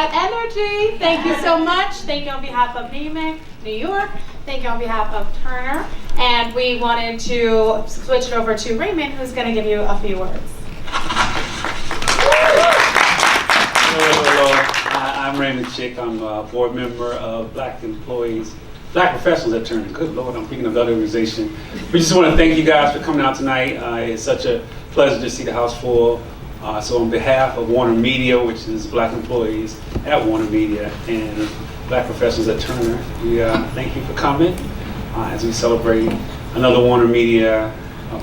that energy. Thank you so much. Thank you on behalf of Namic, New York. Thank you on behalf of Turner. And we wanted to switch it over to Raymond, who's going to give you a few words. Hello. I'm Raymond Chick. I'm a board member of Black Professionals at Turner. Good Lord, I'm thinking of that organization. We just want to thank you guys for coming out tonight. It's such a pleasure to see the house full. So on behalf of Warner Media, which is Black employees at Warner Media, and Black Professionals at Turner, we thank you for coming as we celebrate another Warner Media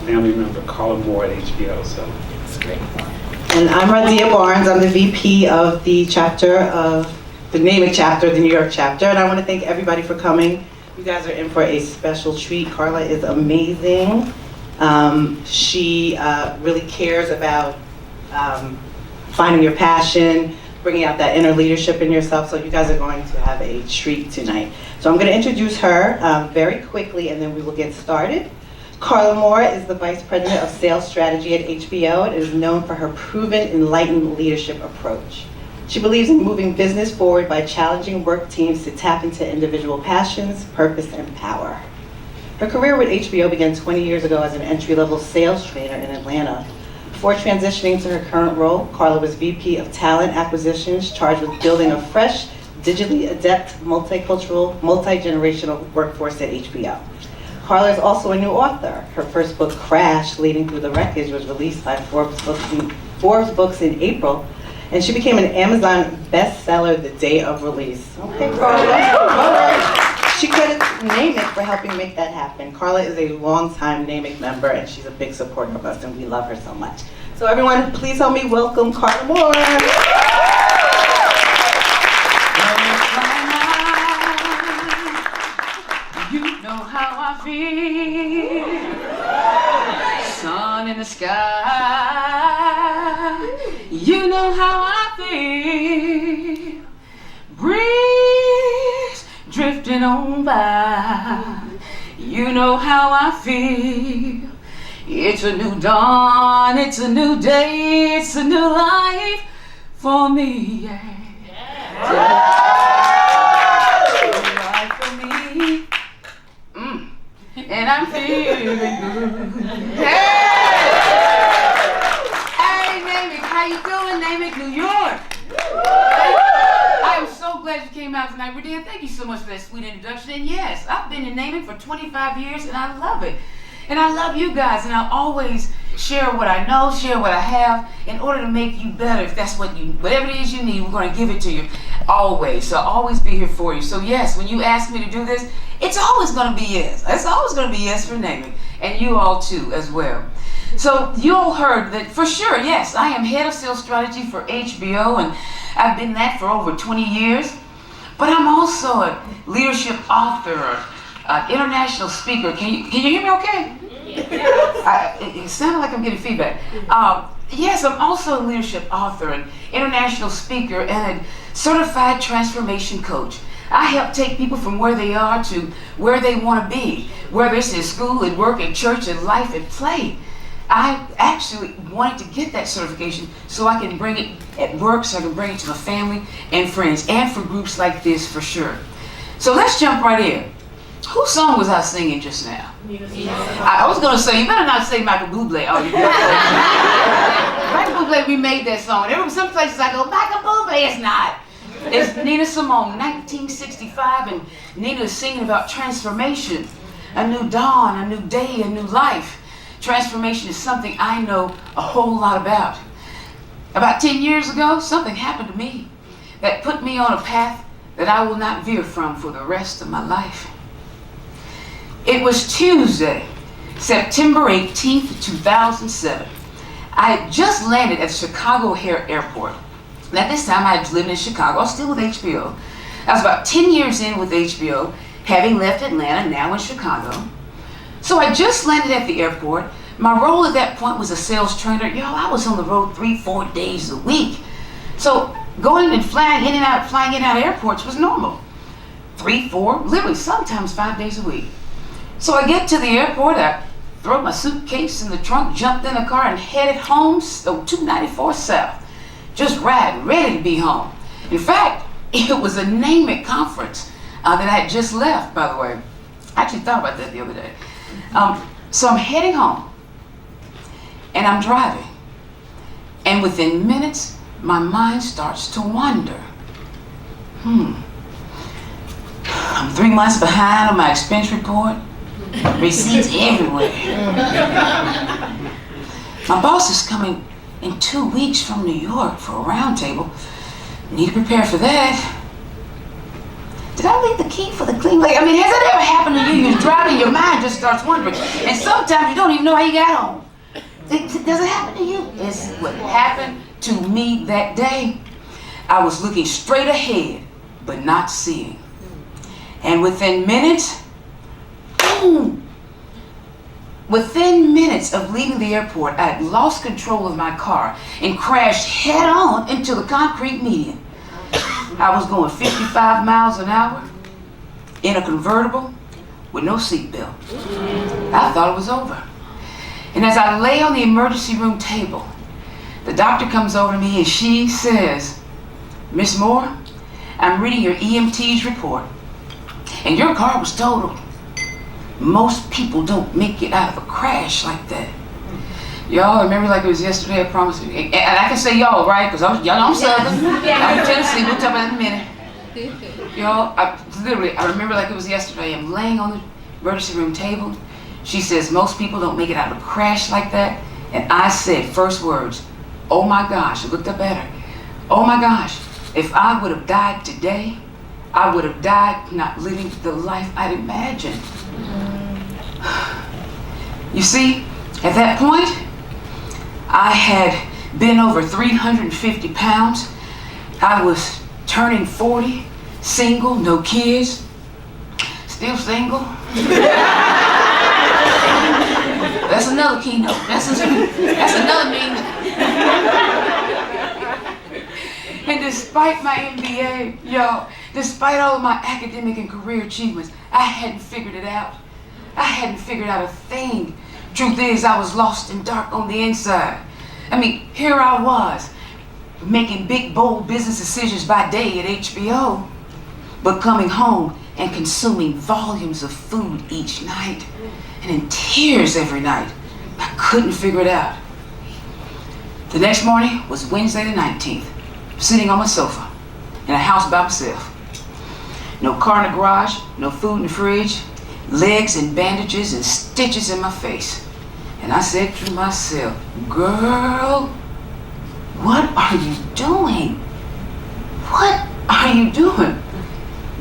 family member, Carla Moore at HBO. So it's great. And I'm Radia Barnes. I'm the VP of the chapter of the Namic chapter, the New York chapter, and I want to thank everybody for coming. You guys are in for a special treat. Carla is amazing. She really cares about finding your passion, bringing out that inner leadership in yourself, so you guys are going to have a treat tonight. So I'm going to introduce her very quickly, and then we will get started. Carla Moore is the Vice President of Sales Strategy at HBO and is known for her proven, enlightened leadership approach. She believes in moving business forward by challenging work teams to tap into individual passions, purpose, and power. Her career with HBO began 20 years ago as an entry-level sales trainer in Atlanta. Before transitioning to her current role, Carla was VP of Talent Acquisitions, charged with building a fresh, digitally adept, multicultural, multi-generational workforce at HBO. Carla is also a new author. Her first book, Crash, Leading Through the Wreckage, was released by Forbes Books in April, and she became an Amazon bestseller the day of release. Okay, Carla. All right. She credits Namic for helping make that happen. Carla is a longtime Namic member, and she's a big supporter of us, and we love her so much. So everyone, please help me welcome Carla Moore. You know how I feel. Sun in the sky. You know how I feel. Breeze drifting on by. You know how I feel. It's a new dawn, it's a new day, it's a new life for me. Yeah. And I'm feeling good. Hey, Namic, how you doing, Namic, New York? I am so glad you came out tonight. Radia, thank you so much for that sweet introduction. And yes, I've been in Namic for 25 years, and I love it. And I love you guys, and I'll always share what I know, share what I have, in order to make you better. If that's whatever it is you need, we're going to give it to you always. So I'll always be here for you. So yes, when you ask me to do this, it's always going to be yes. It's always going to be yes for Namic, and you all too as well. So you all heard that for sure, yes, I am head of sales strategy for HBO, and I've been that for over 20 years. But I'm also a leadership author, an international speaker. Can you hear me okay? It sounded like I'm getting feedback. Yes, I'm also a leadership author, an international speaker, and a certified transformation coach. I help take people from where they are to where they want to be, whether it's in school, at work, at church, at life, at play. I actually wanted to get that certification so I can bring it at work, so I can bring it to my family and friends, and for groups like this for sure. So let's jump right in. Whose song was I singing just now? I was going to say, you better not say Michael Bublé. Oh, you Michael Bublé, we made that song. Some places I go, Michael Bublé, it's not. It's Nina Simone, 1965, and Nina is singing about transformation. A new dawn, a new day, a new life. Transformation is something I know a whole lot about. About 10 years ago, something happened to me that put me on a path that I will not veer from for the rest of my life. It was Tuesday, September 18th, 2007. I had just landed at Chicago O'Hare Airport. And at this time I was living in Chicago. I was still with HBO. I was about 10 years in with HBO, having left Atlanta, now in Chicago. So I just landed at the airport. My role at that point was a sales trainer. I was on the road 3-4 days a week. So going and flying in and out of airports was normal. 3, 4, literally sometimes 5 days a week. So I get to the airport, I throw my suitcase in the trunk, jumped in the car and headed home, 294 South. Just riding, ready to be home. In fact, it was a Namic conference that I had just left, by the way. I actually thought about that the other day. So I'm heading home, and I'm driving. And within minutes, my mind starts to wander. I'm 3 months behind on my expense report. Receipts everywhere. My boss is coming in 2 weeks from New York for a roundtable. Need to prepare for that. Did I leave the key for the clean lady? I mean, has that ever happened to you? You're driving, your mind just starts wandering. And sometimes you don't even know how you got home. Does it happen to you? It's what happened to me that day. I was looking straight ahead, but not seeing. And within minutes, boom! Within minutes of leaving the airport, I had lost control of my car and crashed head on into the concrete median. I was going 55 miles an hour in a convertible with no seatbelt. I thought it was over. And as I lay on the emergency room table, the doctor comes over to me and she says, "Miss Moore, I'm reading your EMT's report, and your car was totaled. Most people don't make it out of a crash like that." Y'all, I remember like it was yesterday, I promise you. And I can say y'all, right? Because y'all know I'm Southern. I'm from Tennessee, we'll talk about that in a minute. Y'all, I remember like it was yesterday. I'm laying on the emergency room table. She says, "Most people don't make it out of a crash like that." And I said, first words, "Oh my gosh," I looked up at her. "Oh my gosh, if I would have died today, I would have died not living the life I'd imagined." You see, at that point, I had been over 350 pounds. I was turning 40, single, no kids, still single. That's another keynote. That's another meaning. And despite my MBA, y'all, despite all of my academic and career achievements, I hadn't figured it out. I hadn't figured out a thing. Truth is, I was lost and dark on the inside. I mean, here I was, making big, bold business decisions by day at HBO, but coming home and consuming volumes of food each night, and in tears every night. I couldn't figure it out. The next morning was Wednesday the 19th, sitting on my sofa in a house by myself. No car in the garage, no food in the fridge, legs and bandages and stitches in my face. And I said to myself, "Girl, what are you doing? What are you doing?"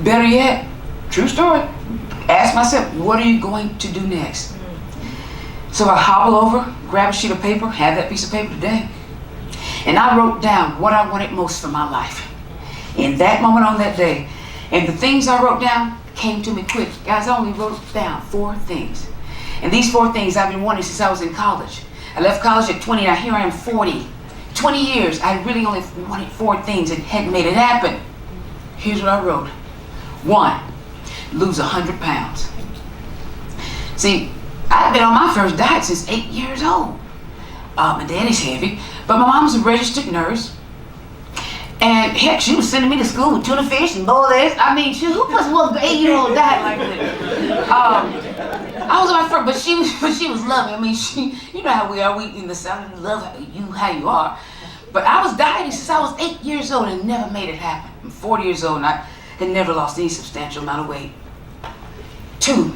Better yet, true story, ask myself, what are you going to do next? So I hobble over, grab a sheet of paper, have that piece of paper today, and I wrote down what I wanted most for my life in that moment on that day. And the things I wrote down came to me quick. Guys, I only wrote down 4 things. And these 4 things I've been wanting since I was in college. I left college at 20, now here I am 40. 20 years, I really only wanted 4 things and hadn't made it happen. Here's what I wrote. 1, lose 100 pounds. See, I've been on my first diet since 8 years old. My daddy's heavy, but my mom's a registered nurse. And heck, she was sending me to school with tuna fish and boiled eggs. I mean, who puts one 8-year-old diet like that? I was on my first, but she was loving. I mean, you know how we are. We in the South, we love how you are. But I was dieting since I was 8 years old and never made it happen. I'm 40 years old and I had never lost any substantial amount of weight. 2,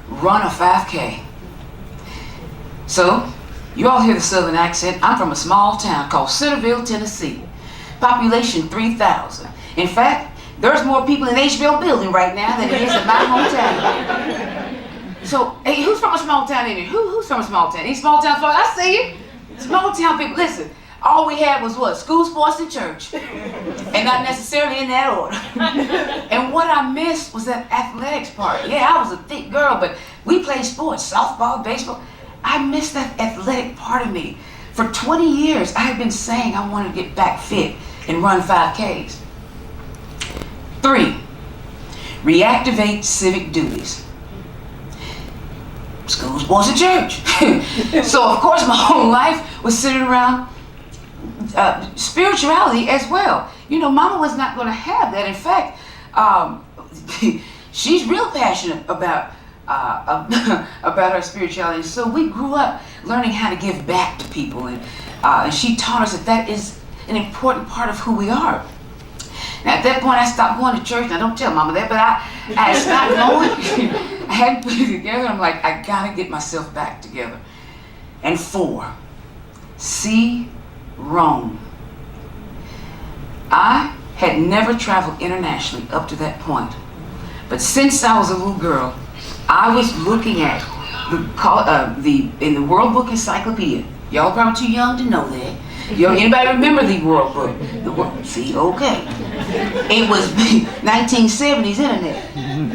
run a 5K. So, you all hear the Southern accent. I'm from a small town called Centerville, Tennessee. Population 3,000. In fact, there's more people in the HBO building right now than it is in my hometown. So, hey, who's from a small town in here? Who's from a small town? Any small town folks? I see you. Small town people, listen. All we had was what? School, sports, and church. And not necessarily in that order. And what I missed was that athletics part. Yeah, I was a thick girl, but we played sports, softball, baseball. I missed that athletic part of me. For 20 years, I had been saying I wanted to get back fit and run 5Ks. 3, reactivate civic duties. School, sports, and church. So of course my whole life was centered around spirituality as well. You know, Mama was not going to have that. In fact, she's real passionate about about her spirituality. So we grew up learning how to give back to people, and she taught us that that is an important part of who we are. Now, at that point, I stopped going to church. Now, don't tell Mama that, but I stopped going. I hadn't put it together. I'm like, I gotta get myself back together. And 4, see Rome. I had never traveled internationally up to that point. But since I was a little girl, I was looking at in the World Book Encyclopedia. Y'all probably too young to know that. Anybody remember the World Book? See, okay. It was 1970s internet.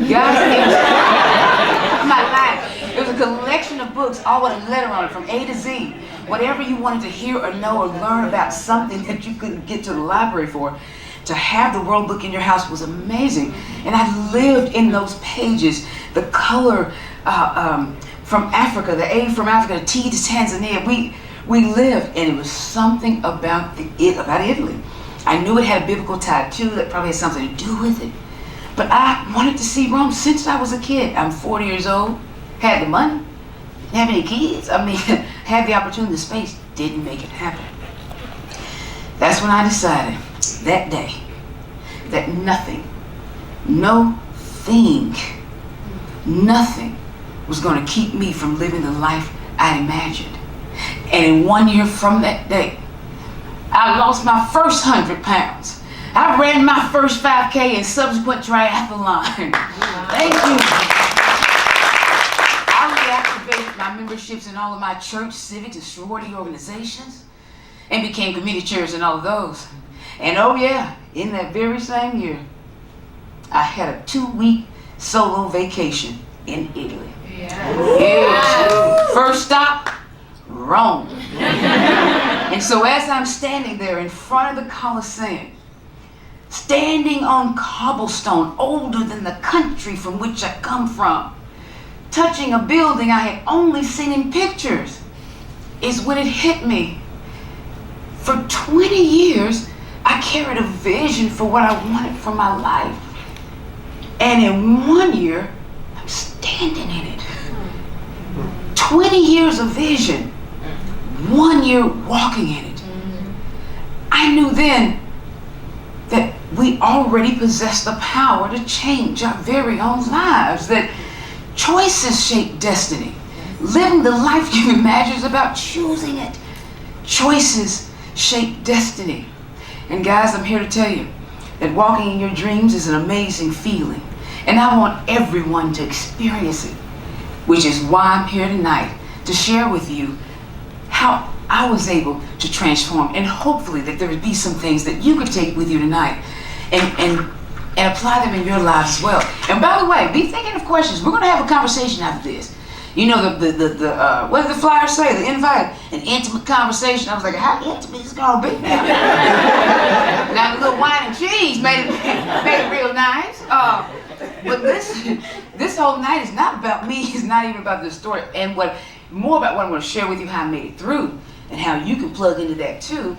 Guys, I'm not lying. It was a collection of books, all with a letter on it from A to Z. Whatever you wanted to hear or know or learn about something that you couldn't get to the library for, to have the World Book in your house was amazing. And I lived in those pages. The color from Africa, the A from Africa, the T to Tanzania. We lived, and it was something about Italy. I knew it had a biblical tie too, that probably had something to do with it. But I wanted to see Rome since I was a kid. I'm 40 years old, had the money, didn't have any kids. I mean, had the opportunity, the space, didn't make it happen. That's when I decided that day that nothing was going to keep me from living the life I imagined. And in 1 year from that day, I lost my first 100 pounds. I ran my first 5K and subsequent triathlon. Thank you. I reactivated my memberships in all of my church, civic, and sorority organizations and became committee chairs in all of those. And oh yeah, in that very same year, I had a 2-week solo vacation in Italy. Yes. First stop, Rome. And so as I'm standing there in front of the Colosseum, standing on cobblestone older than the country from which I come from, touching a building I had only seen in pictures, is when it hit me. For 20 years, I carried a vision for what I wanted for my life. And in 1 year, I'm standing in it. 20 years of vision, 1 year walking in it. I knew then that we already possess the power to change our very own lives, that choices shape destiny. Living the life you imagine is about choosing it. Choices shape destiny. And guys, I'm here to tell you that walking in your dreams is an amazing feeling. And I want everyone to experience it, which is why I'm here tonight to share with you how I was able to transform, and hopefully that there would be some things that you could take with you tonight and apply them in your lives as well. And by the way, be thinking of questions. We're going to have a conversation after this. You know, what did the flyer say? The invite, an intimate conversation. I was like, how intimate is it going to be now? Now, the little wine and cheese made it real nice. But this whole night is not about me. It's not even about this story. And more about what I'm going to share with you, how I made it through and how you can plug into that too.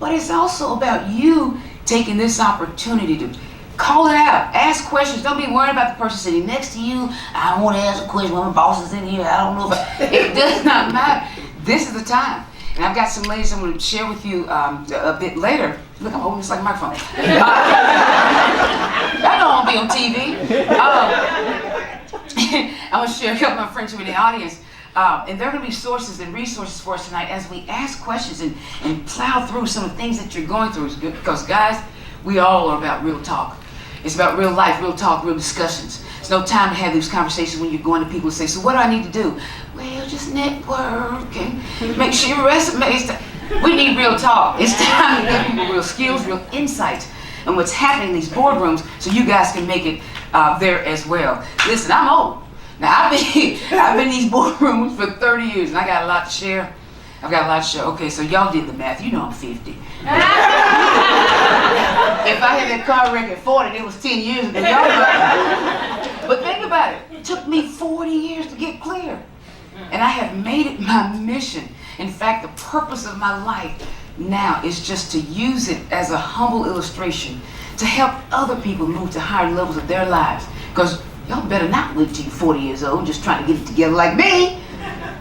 But it's also about you taking this opportunity to call it out, ask questions. Don't be worried about the person sitting next to you. I don't want to ask a question when my boss is in here. I don't know if it does not matter. This is the time. And I've got some ladies I'm going to share with you a bit later. Look, I'm holding this like a microphone. I know I'll be on TV. I'm going to share a couple of my friends who are in the audience. And there are going to be sources and resources for us tonight as we ask questions and plow through some of the things that you're going through. Because guys, we all are about real talk. It's about real life, real talk, real discussions. There's no time to have these conversations when you're going to people and say, so what do I need to do? Well, just network and make sure your resume's We need real talk. It's time to give people real skills, real insights on what's happening in these boardrooms so you guys can make it there as well. Listen, I'm old. Now, I've been in these boardrooms for 30 years, and I got a lot to share. I've got a lot to share. Okay, so y'all did the math. You know I'm 50. If I had that car wreck at 40, it was 10 years ago. Y'all know. But think about it. It took me 40 years to get clear. And I have made it my mission. In fact, the purpose of my life now is just to use it as a humble illustration to help other people move to higher levels of their lives. Because y'all better not live to you 40 years old just trying to get it together like me.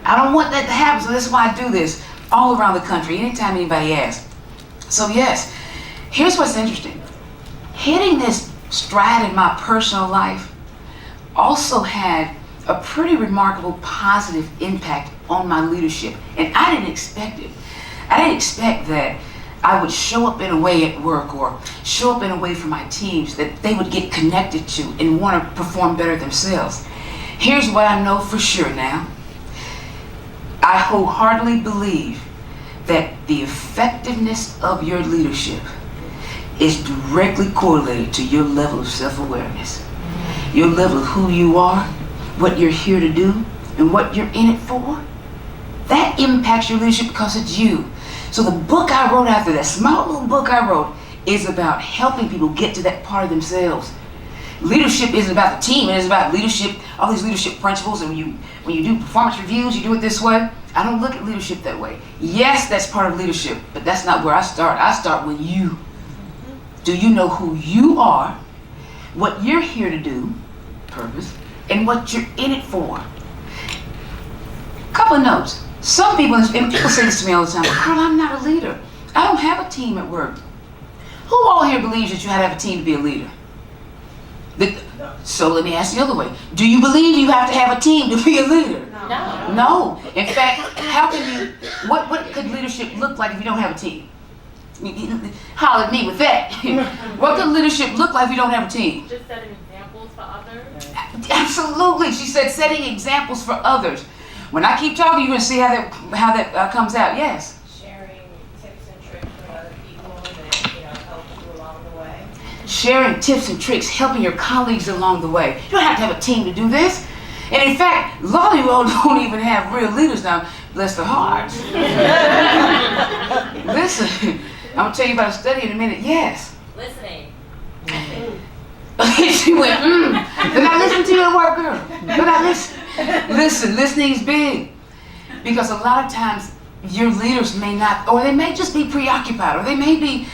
I don't want that to happen, so that's why I do this all around the country, anytime anybody asks. So yes, here's what's interesting. Hitting this stride in my personal life also had a pretty remarkable positive impact on my leadership, and I didn't expect it. I didn't expect that I would show up in a way at work or show up in a way for my teams that they would get connected to and want to perform better themselves. Here's what I know for sure now. I wholeheartedly believe that the effectiveness of your leadership is directly correlated to your level of self-awareness. Your level of who you are, what you're here to do, and what you're in it for. That impacts your leadership because it's you. So the book I wrote after that, small little book I wrote, is about helping people get to that part of themselves. Leadership isn't about the team, it is about leadership, all these leadership principles, and when you do performance reviews, you do it this way. I don't look at leadership that way. Yes, that's part of leadership, but that's not where I start. I start with you. Do you know who you are, what you're here to do, purpose, and what you're in it for? Couple of notes. Some people, and people say this to me all the time, Carla, I'm not a leader. I don't have a team at work. Who all here believes that you have to have a team to be a leader? So let me ask the other way. Do you believe you have to have a team to be a leader? No. No. In fact, how can you, what could leadership look like if you don't have a team? Holler at me with that. What could leadership look like if you don't have a team? Just setting examples for others. Absolutely. She said setting examples for others. When I keep talking, you're going to see how that comes out. Yes? Sharing tips and tricks with other people that help you along the way. Sharing tips and tricks, helping your colleagues along the way. You don't have to have a team to do this. And in fact, a lot of you all don't even have real leaders now, bless their hearts. Listen, I'm going to tell you about a study in a minute. Yes. Listening. She went, They're not listening to you at work, girl. They're not listening. Listen, listening is big. Because a lot of times your leaders may not, or they may just be preoccupied, or they may be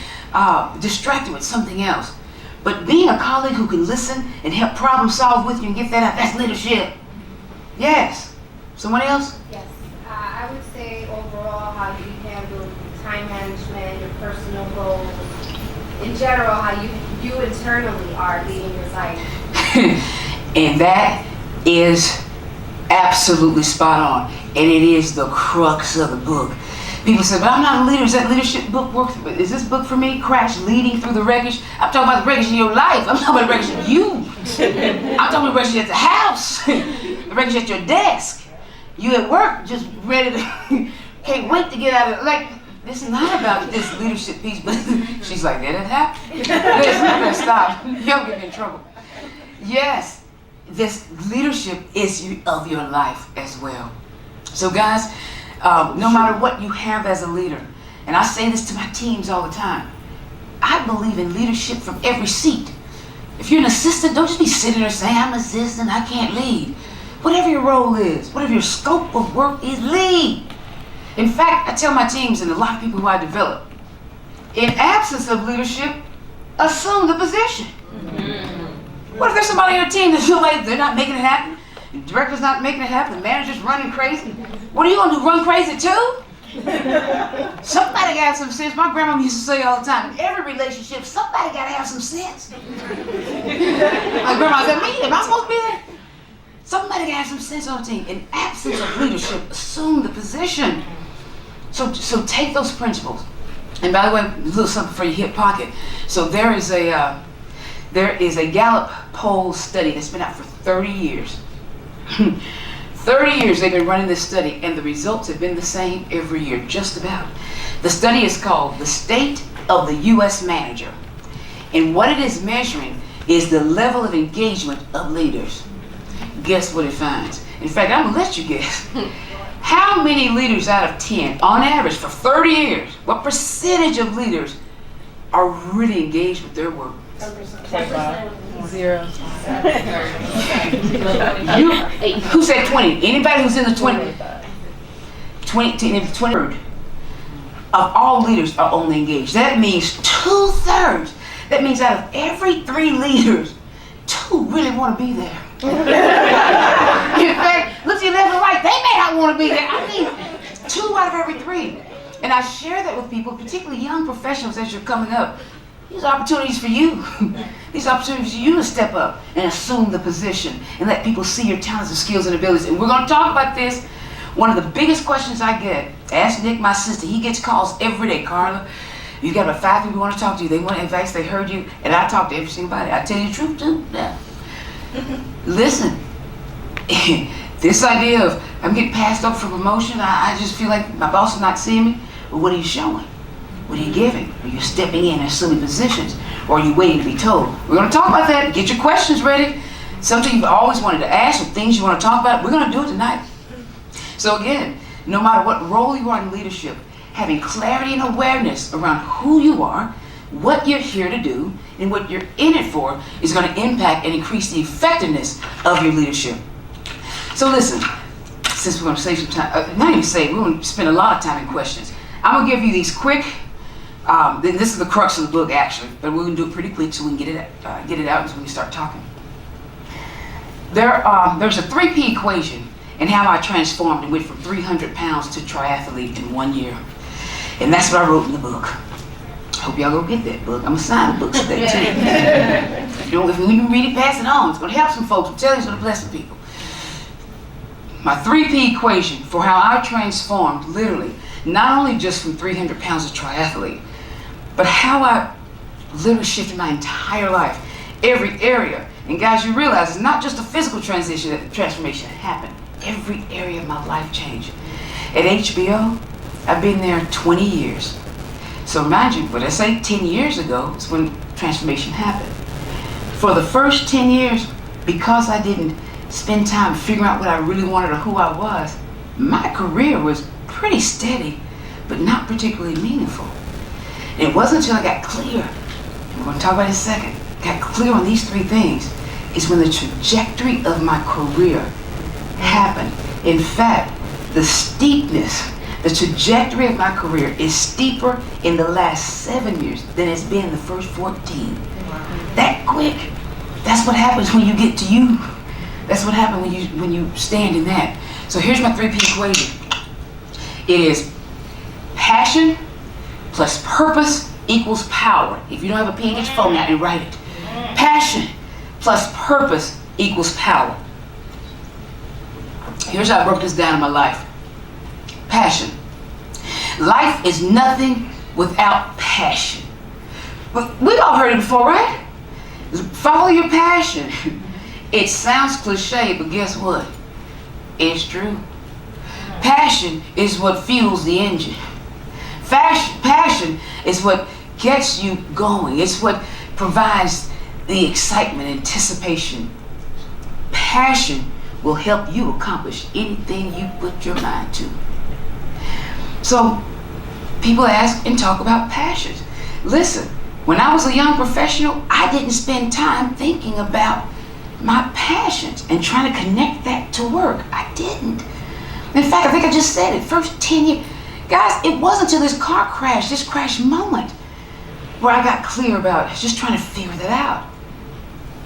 distracted with something else. But being a colleague who can listen and help problem solve with you and get that out, that's leadership. Yes. Someone else? Yes, I would say overall how you handle time management, your personal goals, in general how you internally are leading your life. And that is absolutely spot on. And it is the crux of the book. People say, but I'm not a leader. Is that leadership book work? Is this book for me? Crash Leading Through the Wreckage? I'm talking about the wreckage in your life. I'm talking about the wreckage in you. I'm talking about the wreckage at the house. The wreckage at your desk. You at work just ready to, can't wait to get out of it. Like, this is not about this leadership piece, but she's like, that happened. Listen, I better stop. You'll get me in trouble. Yes, this leadership is of your life as well. So guys, no matter what you have as a leader, and I say this to my teams all the time, I believe in leadership from every seat. If you're an assistant, don't just be sitting there saying, I'm an assistant, I can't lead. Whatever your role is, whatever your scope of work is, lead. In fact, I tell my teams and a lot of people who I develop, in absence of leadership, assume the position. What if there's somebody on your team that feels like they're not making it happen? The director's not making it happen, the manager's running crazy. What are you gonna do, run crazy too? Somebody gotta have some sense. My grandma used to say all the time, in every relationship, somebody gotta have some sense. My grandma said, me, am I supposed to be there? Somebody gotta have some sense on the team. In absence of leadership, assume the position. So take those principles. And by the way, a little something for your hip pocket. So there is a Gallup poll study that's been out for 30 years. 30 years they've been running this study, and the results have been the same every year, just about. The study is called The State of the U.S. Manager. And what it is measuring is the level of engagement of leaders. Guess what it finds? In fact, I'm going to let you guess. How many leaders out of 10, on average, for 30 years, what percentage of leaders are really engaged with their work? 10%. 0. Who said 20? Anybody who's in the 20? 20. of all leaders are only engaged. That means 2/3. That means out of every 3 leaders, 2 really want to be there. In fact, look to your left and right, they may not want to be there. I mean, 2 out of every 3. And I share that with people, particularly young professionals as you're coming up. These are opportunities for you. These are opportunities for you to step up and assume the position and let people see your talents and skills and abilities. And we're going to talk about this. One of the biggest questions I get, ask Nick, my sister, he gets calls every day. Carla, you got about 5 people who want to talk to you. They want advice, they heard you, and I talk to every single body. I tell you the truth too. Yeah. Listen, this idea of I'm getting passed up for promotion, I just feel like my boss is not seeing me. Well, what are you showing? What are you giving? Are you stepping in and assuming positions? Or are you waiting to be told? We're going to talk about that. Get your questions ready. Something you've always wanted to ask or things you want to talk about. We're going to do it tonight. So again, no matter what role you are in leadership, having clarity and awareness around who you are, what you're here to do, and what you're in it for is going to impact and increase the effectiveness of your leadership. So listen, since we're going to save some time, not even save, we're going to spend a lot of time in questions. I'm going to give you these quick, this is the crux of the book actually, but we're going to do it pretty quick so we can get it out so we can start talking. There's a 3P equation in how I transformed and went from 300 pounds to triathlete in 1 year. And that's what I wrote in the book. I hope y'all go get that book. I'm going to sign the book today too. If you read it, pass it on. It's going to help some folks. I'm telling you, it's going to bless some people. My 3P equation for how I transformed, literally, not only just from 300 pounds to triathlete, but how I literally shifted my entire life, every area. And guys, you realize it's not just a physical transition that the transformation happened. Every area of my life changed. At HBO, I've been there 20 years. So imagine, what I say 10 years ago is when transformation happened. For the first 10 years, because I didn't spend time figuring out what I really wanted or who I was, my career was pretty steady, but not particularly meaningful. And it wasn't until I got clear, we're going to talk about it in a second, got clear on these 3 things, is when the trajectory of my career happened. In fact, the steepness, the trajectory of my career is steeper in the last 7 years than it's been in the first 14. That quick. That's what happens when you get to you. That's what happens when you stand in that. So here's my 3P equation. It is passion plus purpose equals power. If you don't have a pen, get your phone out and write it. Passion plus purpose equals power. Here's how I broke this down in my life. Passion. Life is nothing without passion. We've all heard it before, right? Follow your passion. It sounds cliche, but guess what? It's true. Passion is what fuels the engine. Passion is what gets you going. It's what provides the excitement, anticipation. Passion will help you accomplish anything you put your mind to. So, people ask and talk about passions. Listen, when I was a young professional, I didn't spend time thinking about my passions and trying to connect that to work. I didn't. In fact, I think I just said it, first 10 years. Guys, it wasn't until this car crash, this crash moment, where I got clear about just trying to figure that out.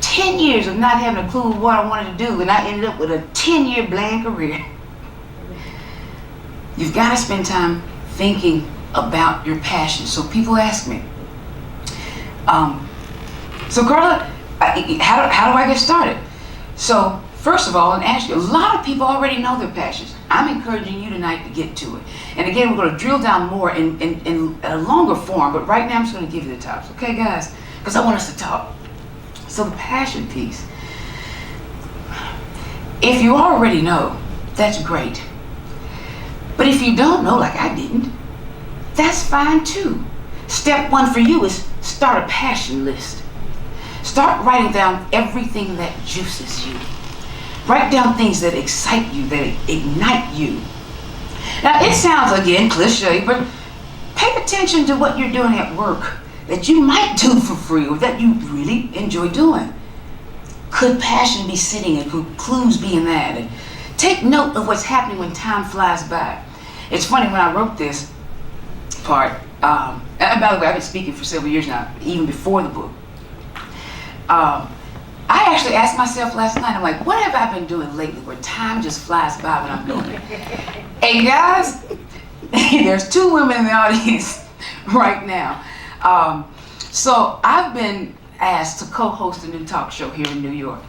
10 years of not having a clue of what I wanted to do, and I ended up with a 10-year bland career. You've got to spend time thinking about your passion. So people ask me, so Carla, how do I get started? So first of all, and ask you, a lot of people already know their passions. I'm encouraging you tonight to get to it. And again, we're going to drill down more in a longer form, but right now I'm just going to give you the tops, okay guys? Because I want us to talk. So the passion piece. If you already know, that's great. But if you don't know, like I didn't, that's fine too. Step 1 for you is start a passion list. Start writing down everything that juices you. Write down things that excite you, that ignite you. Now it sounds again cliche, but pay attention to what you're doing at work that you might do for free or that you really enjoy doing. Could passion be sitting and could clues be in that? And take note of what's happening when time flies by. It's funny, when I wrote this, part, and by the way, I've been speaking for several years now, even before the book. I actually asked myself last night, I'm like, what have I been doing lately where time just flies by when I'm doing it? And guys, there's 2 women in the audience right now. So I've been asked to co-host a new talk show here in New York.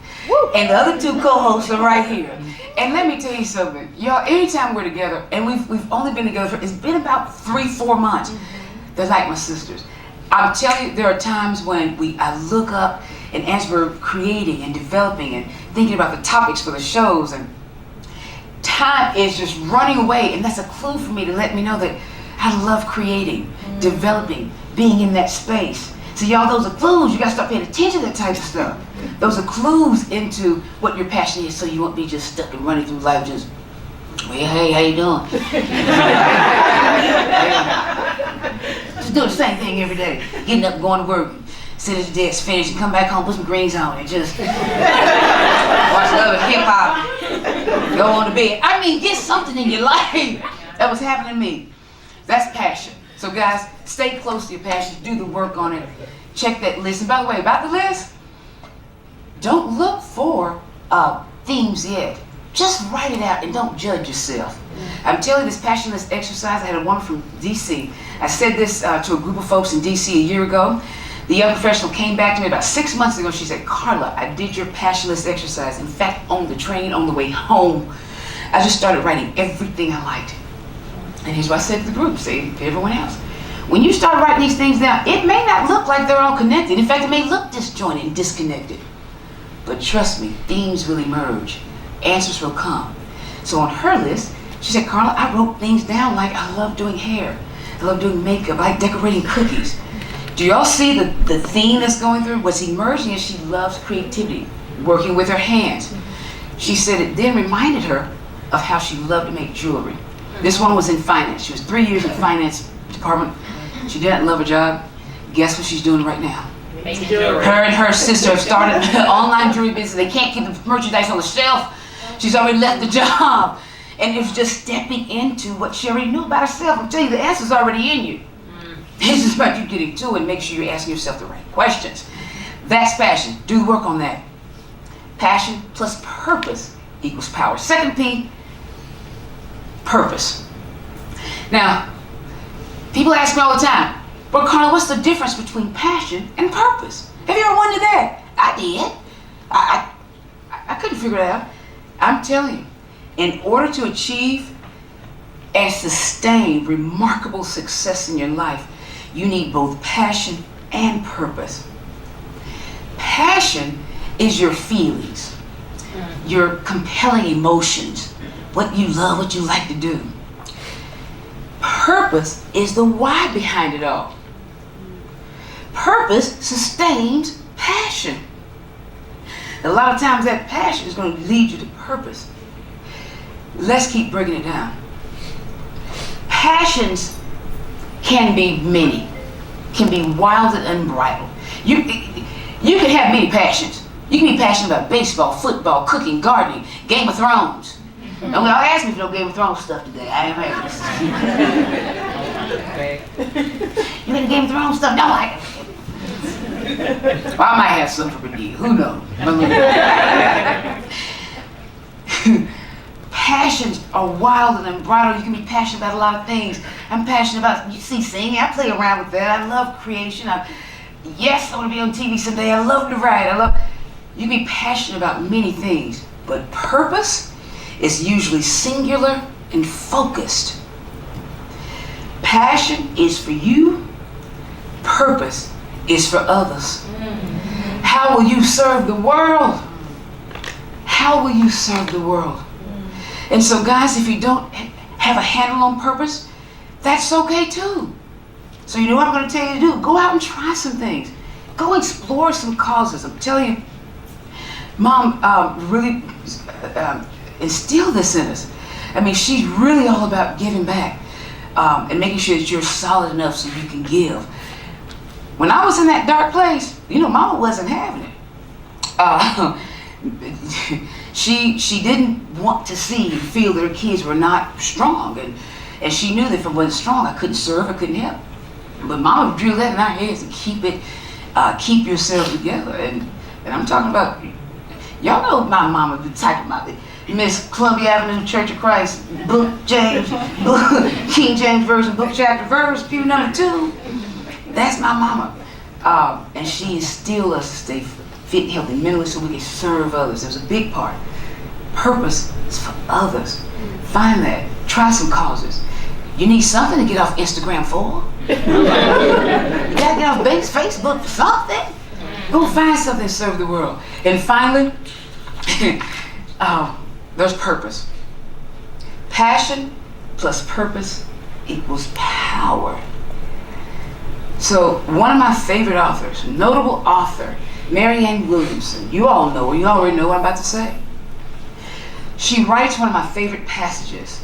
And the other 2 co-hosts are right here. And let me tell you something, y'all, anytime we're together, and we've only been together for, it's been about 3-4 months. They're like my sisters. I'm telling you, there are times when I look up, and as we're creating and developing and thinking about the topics for the shows, and time is just running away, and that's a clue for me to let me know that I love creating, developing, being in that space. So y'all, those are clues. You gotta start paying attention to that type of stuff. Those are clues into what your passion is, so you won't be just stuck and running through life just, well, hey, how you doing? Just do the same thing every day. Getting up, going to work, sit at the desk, finish, and come back home, put some greens on, and just watch a little hip-hop, go on to bed. I mean, get something in your life. That was happening to me. That's passion. So guys, stay close to your passion, do the work on it, check that list. And by the way, about the list, don't look for themes yet. Just write it out and don't judge yourself. I'm telling you, this passion list exercise, I had a woman from DC. I said this to a group of folks in DC a year ago. The young professional came back to me about 6 months ago. She said, Carla, I did your passion list exercise. In fact, on the train, on the way home, I just started writing everything I liked. And here's what I said to the group, say to everyone else. When you start writing these things down, it may not look like they're all connected. In fact, it may look disjointed and disconnected. But trust me, themes will emerge. Answers will come. So on her list, she said, Carla, I wrote things down like I love doing hair. I love doing makeup. I like decorating cookies. Do y'all see the theme that's going through? What's emerging is she loves creativity, working with her hands. She said it then reminded her of how she loved to make jewelry. This one was in finance. She was 3 years in the finance department. She didn't love her job. Guess what she's doing right now? Her and her sister have started an online jewelry business. They can't keep the merchandise on the shelf. She's already left the job. And it was just stepping into what she already knew about herself. I'm telling you, the answer's already in you. It's just about you getting to it and make sure you're asking yourself the right questions. That's passion. Do the work on that. Passion plus purpose equals power. Second P, purpose. Now, people ask me all the time, well, Carla, what's the difference between passion and purpose? Have you ever wondered that? I did. I couldn't figure it out. I'm telling you, in order to achieve and sustain remarkable success in your life, you need both passion and purpose. Passion is your feelings, your compelling emotions, what you love, what you like to do. Purpose is the why behind it all. Purpose sustains passion. A lot of times that passion is going to lead you to purpose. Let's keep breaking it down. Passions can be many, can be wild and unbridled. You can have many passions. You can be passionate about baseball, football, cooking, gardening, Game of Thrones. Don't ask me for no Game of Thrones stuff today. I am having You got Game of Thrones stuff? No, I well, I might have some for you. Who knows? Passions are wild and unbridled. You can be passionate about a lot of things. I'm passionate about, you see, singing. I play around with that. I love creation. Yes, I want to be on TV someday. I love to write. You can be passionate about many things, but purpose is usually singular and focused. Passion is for you. Purpose is for others. How will you serve the world? How will you serve the world? And so guys, if you don't have a handle on purpose, that's okay too. So you know what I'm going to tell you to do? Go out and try some things. Go explore some causes. I'm telling you, Mom really instilled this in us. I mean, she's really all about giving back and making sure that you're solid enough so you can give. When I was in that dark place, you know, Mama wasn't having it. She didn't want to see and feel that her kids were not strong, and And she knew that if I wasn't strong, I couldn't serve, I couldn't help. But Mama drew that in our heads and keep yourself together. And I'm talking about, y'all know my mama, the type of mama. Miss Columbia Avenue Church of Christ, King James Version, book, chapter, verse, pew number 2. That's my mama. And she instilled us to stay fit, healthy, mentally, so we can serve others. There's a big part. Purpose is for others. Find that. Try some causes. You need something to get off Instagram for. You gotta get off Facebook for something. Go find something to serve the world. And finally, there's purpose. Passion plus purpose equals power. So one of my favorite authors, notable author, Marianne Williamson. You all know her. You already know what I'm about to say. She writes one of my favorite passages.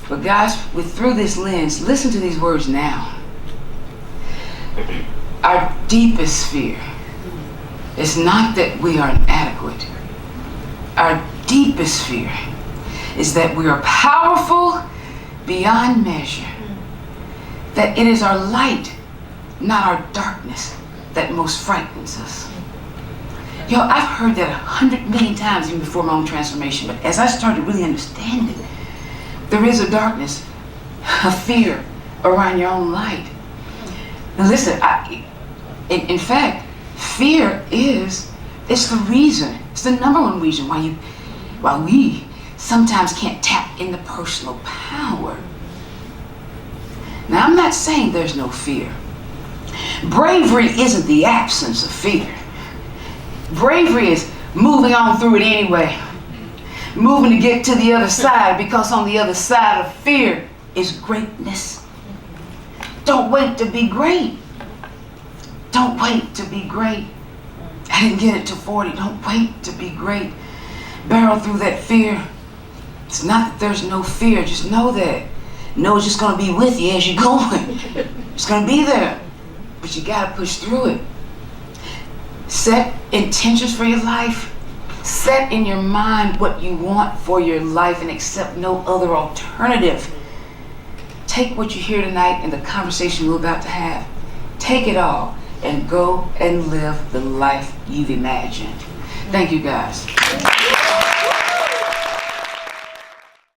But guys, through this lens, listen to these words now. Our deepest fear is not that we are inadequate. Our deepest fear is that we are powerful beyond measure. That it is our light, not our darkness, that most frightens us. Yo, I've heard that 100 million times even before my own transformation, but as I started to really understand it, there is a darkness, a fear around your own light. Now listen, in fact, fear it's the reason, it's the number one reason why we sometimes can't tap into personal power. Now I'm not saying there's no fear. Bravery isn't the absence of fear. Bravery is moving on through it anyway. Moving to get to the other side, because on the other side of fear is greatness. Don't wait to be great. Don't wait to be great. I didn't get it to 40. Don't wait to be great. Barrel through that fear. It's not that there's no fear. Just know that. No, it's just going to be with you as you're going. It's going to be there. But you got to push through it. Set intentions for your life. Set in your mind what you want for your life and accept no other alternative. Take what you hear tonight and the conversation we're about to have. Take it all and go and live the life you've imagined. Thank you, guys.